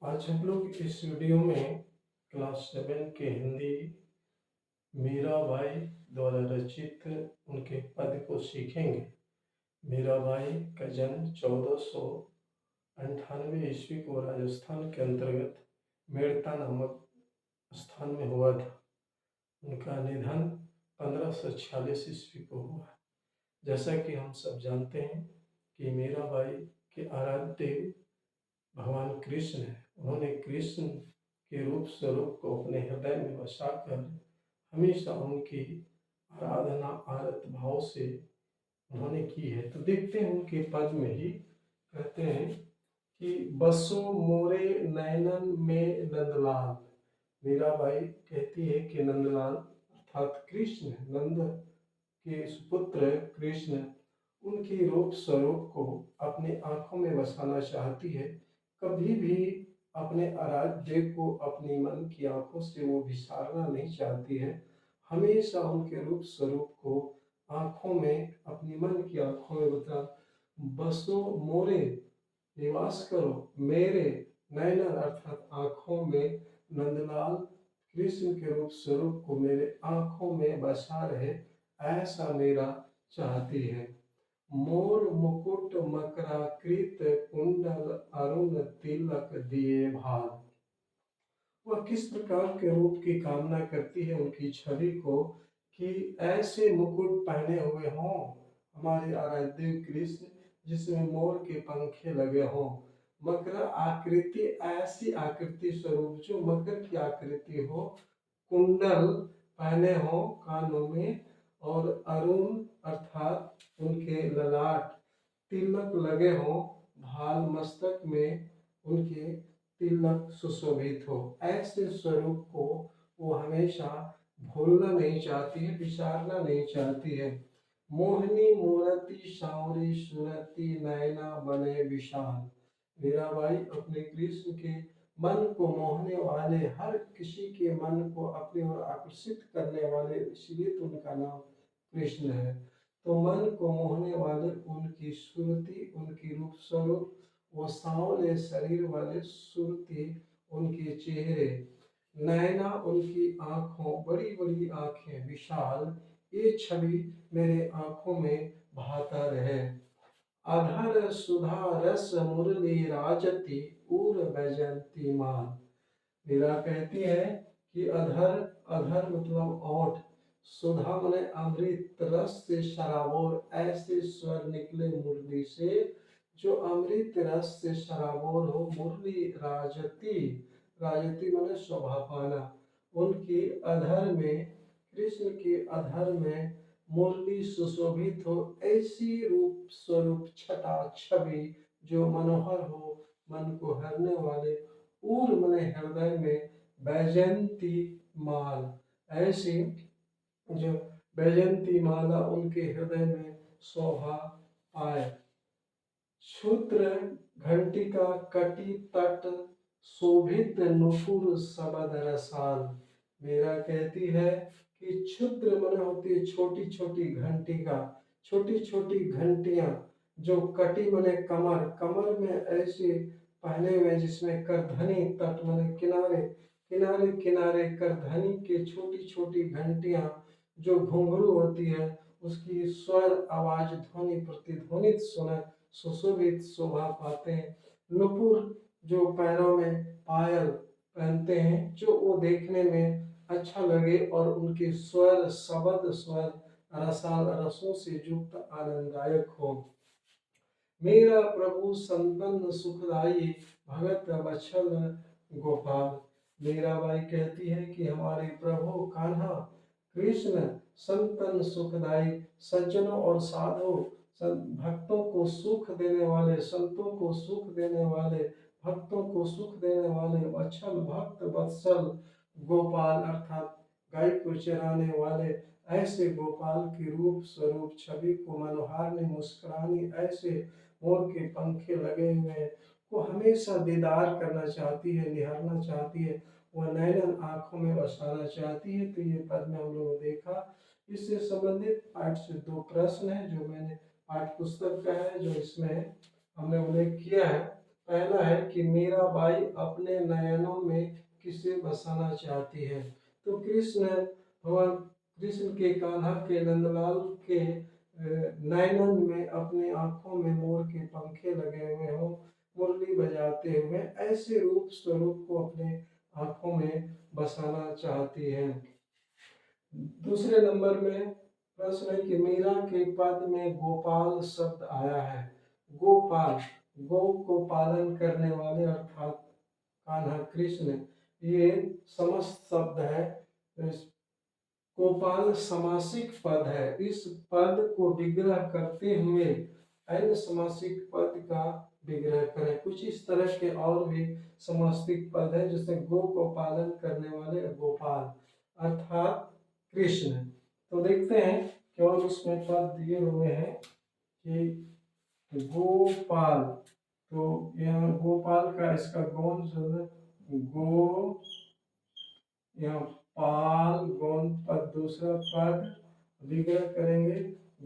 आज हम लोग इस वीडियो में क्लास 7 के हिंदी मीराबाई द्वारा रचित उनके पद को सीखेंगे। मीराबाई का जन्म 1498 ईस्वी को राजस्थान के अंतर्गत मेड़ता नामक स्थान में हुआ था। उनका निधन 1546 ईस्वी को हुआ। जैसा कि हम सब जानते हैं कि मीराबाई के आराध्य देव भगवान कृष्ण है। उन्होंने कृष्ण के रूप स्वरूप को अपने हृदय में बसाकर हमेशा उनकी आराधना आरत भाव से उन्होंने की है। तो देखते हैं उनके पद में ही कहते हैं कि बसो मोरे नैनन में नंदलाल। मीराबाई कहती है कि नंदलाल अर्थात कृष्ण, नंद के सुपुत्र कृष्ण, उनके रूप स्वरूप को अपने आंखों में बसाना चाहती है। कभी भी अपने आराध्य देव को अपनी मन की आंखों से वो विसारना नहीं चाहती है। हमेशा उनके रूप स्वरूप को आंखों में, अपनी मन की आंखों में बसो मोरे, निवास करो मेरे नयनन अर्थात आंखों में, नंदलाल कृष्ण के रूप स्वरूप को मेरे आंखों में बसा रहे, ऐसा मेरा चाहती है। मोर मुकुट मकराकृत कुंडल अरुण तिलक दिए भाल। वह किस प्रकार के रूप की कामना करती है उनकी छवि को, कि ऐसे मुकुट पहने हुए हों हमारे आराध्य कृष्ण, जिसमें मोर के पंखे लगे हों। मकर आकृति, ऐसी आकृति स्वरूप जो मकर की आकृति हो, कुंडल पहने हों कानों में, और अरुण अर्थात उनके ललाट, तिलक लगे हों, भाल मस्तक में उनके तिलक सुशोभित हो। ऐसे स्वरूप को वो हमेशा भूलना नहीं चाहती है, विसारना नहीं चाहती है। मोहिनी मूर्ति सांवरी सुरति नैना बने विशाल। मीराबाई अपने कृष्ण के मन को मोहने वाले, हर किसी के मन को अपनी ओर आकर्षित करने वाले, इसलिए तो उनका नाम कृष्ण है। तो मन को मोहने वाले उनकी सुरति, उनकी रूप स्वरूप, वो सांवले शरीर वाले सुरती उनके चेहरे, नैना उनकी आंखों, बड़ी बड़ी आंखें, विशाल, ये छवि मेरे आंखों में भाता रहे। अधर सुधा रस मुरली राजती उर बैजंती मान। मीरा कहती है कि अधर, अधर मतलब ओठ, सुधा मने अमृत, रस से शराबोर, ऐसे स्वर निकले मुरली से जो अमृत रस से शराबोर हो। मुरली राजती, राजती मने शोभा पाना। उनकी अधर में, कृष्ण के अधर में मुरली सुशोभित हो, ऐसी रूप स्वरूप छटा छवि जो मनोहर हो, मन को हरने वाले। उर मने हृदय में, बैजंती माल, ऐसी जो बैजंती माला उनके हृदय में शोभा पाए। क्षुद्र घंटिका कटी तट शोभित नुपुर सबद रसाल। मीरा कहती है कि क्षुद्र मन होती है छोटी छोटी घंटिका, छोटी छोटी घंटियां, जो कटी मने कमर, कमर में ऐसे पहने हुए जिसमें करधनी, तट मने किनारे, किनारे किनारे करधनी के छोटी छोटी घंटियां जो घुंघरू होती है, उसकी स्वर आवाज ध्वनि प्रतिध्वनित सुना सुशोभित शोभा पाते हैं। नुपुर जो पैरों में पायल पहनते हैं, जो वो देखने में अच्छा लगे, और उनके स्वर शब्द स्वर रसाल, रसों से युक्त आनंददायक हो। मेरा प्रभु संतन सुखदाई भगत बछल गोपाल। मीराबाई कहती है कि हमारे प्रभु कान्हा कृष्ण संतन सुखदाई, सज्जनों और साधु भक्तों को सुख देने वाले, संतों को सुख देने वाले, भक्तों को सुख देने वाले, वत्सल भक्त वत्सल गोपाल अर्थात गाय को चराने वाले, ऐसे गोपाल के रूप स्वरूप छवि को मनोहार ने मुस्कुरानी, ऐसे मोर के पंखे लगे हुए को हमेशा दीदार करना चाहती है, निहारना चाहती है, वह नैनन आंखों में बसाना चाहती है। तो ये पद में हम लोगों ने देखा। इससे संबंधित पाठ से दो प्रश्न है जो मैंने पाठ पुस्तक का है, जो इसमें हमने उल्लेख किया है। पहला है कि मीराबाई अपने नयनों में किसे बसाना चाहती है। तो भगवान कृष्ण के कान्हा के नंदलाल के नयनन में अपनी आंखों में मोर के पंखे लगे हुए हों, मुरली बजाते हुए ऐसे रूप स्वरूप को अपने आंखों में बसाना चाहती है। दूसरे नंबर में प्रश्न है कि मीरा के पद में गोपाल शब्द आया है। गोपाल, गौ को पालन करने वाले अर्थात कान्हा कृष्ण, ये समस्त शब्द है। गोपाल समासिक पद है। इस पद को विग्रह करते हुए अन्य समासिक पद का विग्रह करें। कुछ इस तरह के और भी समासिक पद है, जैसे गो को पालन करने वाले गोपाल अर्थात कृष्ण। तो देखते हैं केवल उसमें पद दिए हुए हैं कि गोपाल, तो यहाँ गोपाल का इसका गौण शब्द गो, यहाँ पाल गौण पद, दूसरा पद विग्रह करेंगे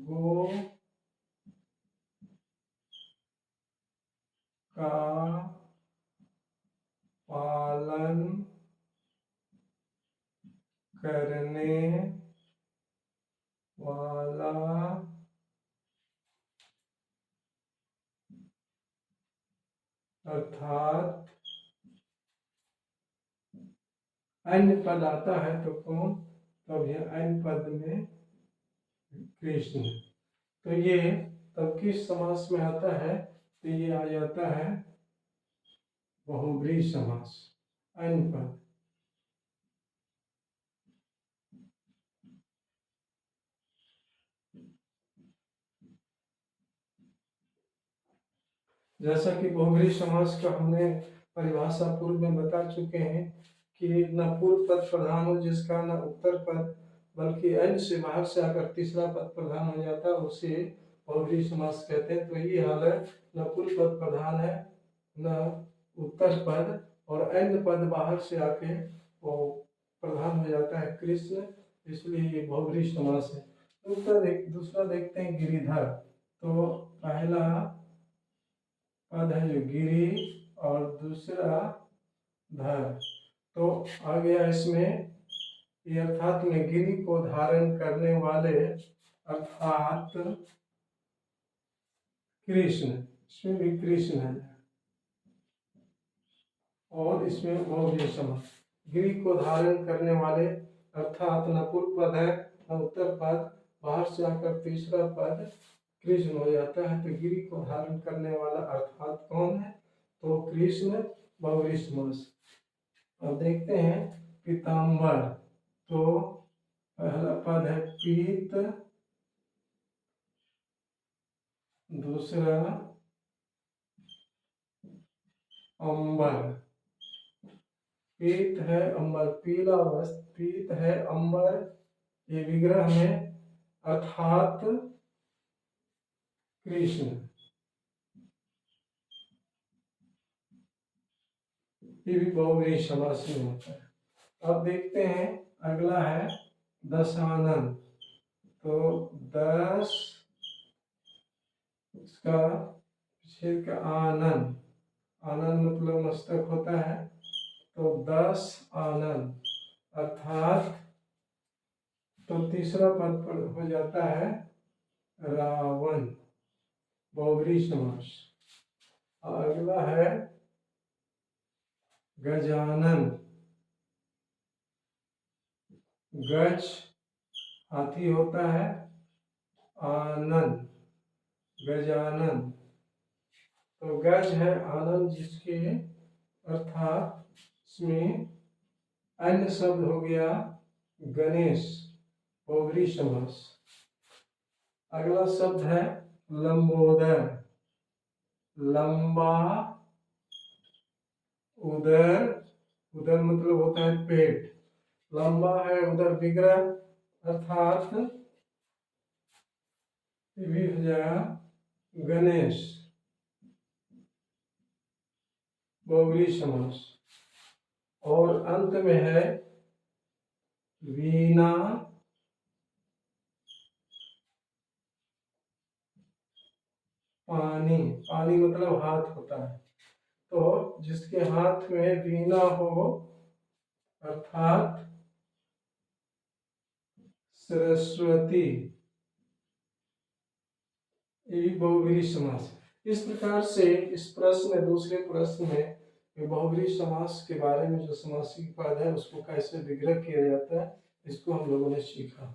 गो का पालन करने वाला अर्थात अन्य पद आता है तो कौन, तब यह अन्य पद में कृष्ण। तो ये तब किस समास में आता है, तो ये आ जाता है बहुब्रीहि समास। अन्य पद जैसा कि बहुब्रीहि समास का हमने परिभाषा पूर्व में बता चुके हैं कि न पूर्व पद प्रधान हो जिसका, न उत्तर पद, बल्कि अन्य से बाहर से आकर तीसरा पद प्रधान हो जाता है, उसे बहुब्रीहि समास कहते हैं। तो ये हाल है, न पूर्व पद प्रधान है, न उत्तर पद, और अन्य पद बाहर से आके वो प्रधान हो जाता है कृष्ण, इसलिए ये बहुब्रीहि समास है। दूसरा देखते हैं गिरिधर। तो पहला पद है जो गिरि और दूसरा धर। तो आ गया इसमें ये अर्थात में गिरि को धारण करने वाले अर्थात कृष्ण, इसमें भी कृष्ण है और इसमें बहुब्रीहि समास। गिरि को धारण करने वाले अर्थात न पूर्व पद है न उत्तर पद, बाहर से आकर तीसरा पद कृष्ण हो जाता है। तो गिरि को धारण करने वाला अर्थात कौन है, तो कृष्ण, बहुब्रीहि समास। अब देखते हैं पीताम्बर। तो पहला पद है पीत, दूसरा अंबर। पीत है अंबर, पीला वस्त्र, पीत है अंबर, ये विग्रह में अर्थात कृष्ण। ये भी बहुब्रीहि समास में होता है। अब देखते हैं अगला है दशानन। तो दस, इसका विच्छेद का आनन, आनन मतलब मस्तक होता है, तो दस आनन अर्थात, तो तीसरा पद पर हो जाता है रावण, बहुब्रीहि समास। अगला है गजानन। गज हाथी होता है, आनन गजानन, तो गज है आनंद जिसके अर्थात इसमें अन्य शब्द हो गया गणेश, बहुब्रीहि समास। अगला शब्द है लंबोदर। लंबा उदर, उदर मतलब होता है पेट, लंबा है उदर विग्रह अर्थात ये भी हो जाएगा गणेश, बहुब्रीहि समास। और अंत में है वीणा, पानी, पानी मतलब हाथ होता है, तो जिसके हाथ में वीणा हो अर्थात सरस्वती, ये भी बहुव्रीहि समास है। इस प्रकार से इस प्रश्न में, दूसरे प्रश्न में बहुव्रीहि समास के बारे में जो समासिक पद है उसको कैसे विग्रह किया जाता है, इसको हम लोगों ने सीखा।